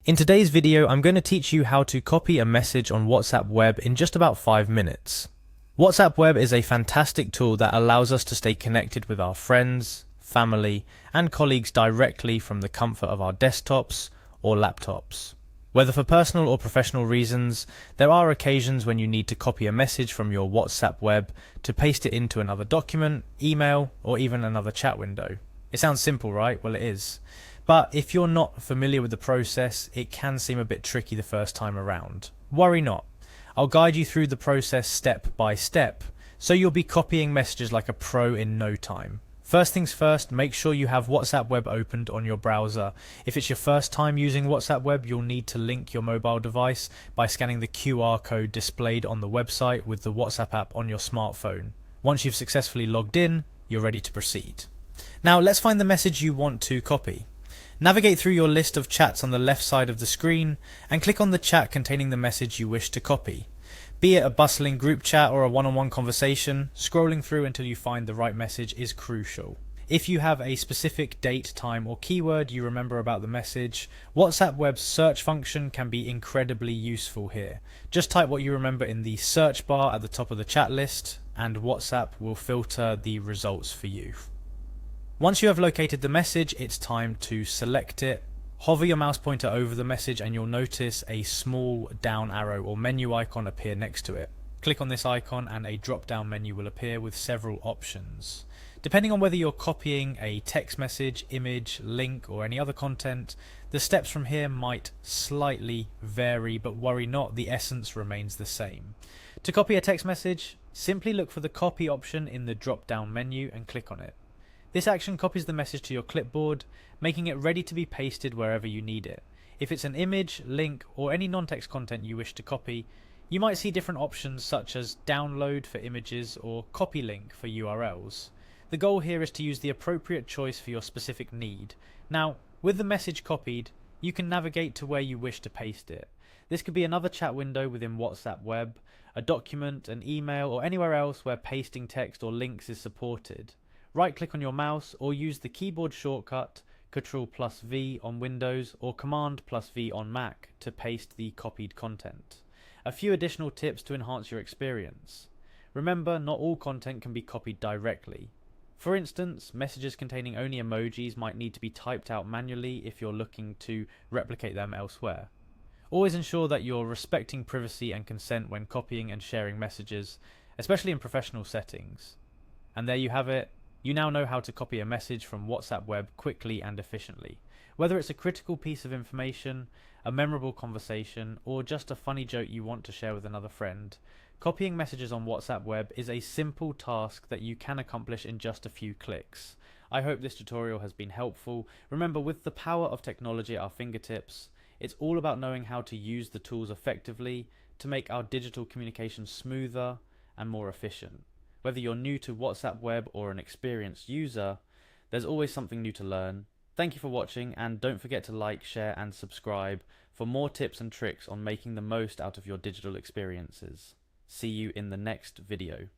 In today's video, I'm going to teach you how to copy a message on WhatsApp Web in just about 5 minutes. WhatsApp Web is a fantastic tool that allows us to stay connected with our friends, family, and colleagues directly from the comfort of our desktops or laptops. Whether for personal or professional reasons, there are occasions when you need to copy a message from your WhatsApp Web to paste it into another document, email, or even another chat window. It sounds simple, right? Well, it is. But if you're not familiar with the process, it can seem a bit tricky the first time around. Worry not. I'll guide you through the process step by step, so you'll be copying messages like a pro in no time. First things first, make sure you have WhatsApp Web opened on your browser. If it's your first time using WhatsApp Web, you'll need to link your mobile device by scanning the QR code displayed on the website with the WhatsApp app on your smartphone. Once you've successfully logged in, you're ready to proceed. Now let's find the message you want to copy. Navigate through your list of chats on the left side of the screen and click on the chat containing the message you wish to copy. Be it a bustling group chat or a one-on-one conversation, scrolling through until you find the right message is crucial. If you have a specific date, time, or keyword you remember about the message, WhatsApp Web's search function can be incredibly useful here. Just type what you remember in the search bar at the top of the chat list, and WhatsApp will filter the results for you. Once you have located the message, it's time to select it. Hover your mouse pointer over the message and you'll notice a small down arrow or menu icon appear next to it. Click on this icon and a drop-down menu will appear with several options. Depending on whether you're copying a text message, image, link, or any other content, the steps from here might slightly vary, but worry not, the essence remains the same. To copy a text message, simply look for the copy option in the drop-down menu and click on it. This action copies the message to your clipboard, making it ready to be pasted wherever you need it. If it's an image, link, or any non-text content you wish to copy, you might see different options such as download for images or copy link for URLs. The goal here is to use the appropriate choice for your specific need. Now, with the message copied, you can navigate to where you wish to paste it. This could be another chat window within WhatsApp Web, a document, an email, or anywhere else where pasting text or links is supported. Right-click on your mouse or use the keyboard shortcut Ctrl+V on Windows or Command+V on Mac to paste the copied content. A few additional tips to enhance your experience. Remember, not all content can be copied directly. For instance, messages containing only emojis might need to be typed out manually if you're looking to replicate them elsewhere. Always ensure that you're respecting privacy and consent when copying and sharing messages, especially in professional settings. And there you have it. You now know how to copy a message from WhatsApp Web quickly and efficiently. Whether it's a critical piece of information, a memorable conversation, or just a funny joke you want to share with another friend, copying messages on WhatsApp Web is a simple task that you can accomplish in just a few clicks. I hope this tutorial has been helpful. Remember, with the power of technology at our fingertips, it's all about knowing how to use the tools effectively to make our digital communication smoother and more efficient. Whether you're new to WhatsApp Web or an experienced user, there's always something new to learn. Thank you for watching, and don't forget to like, share and subscribe for more tips and tricks on making the most out of your digital experiences. See you in the next video.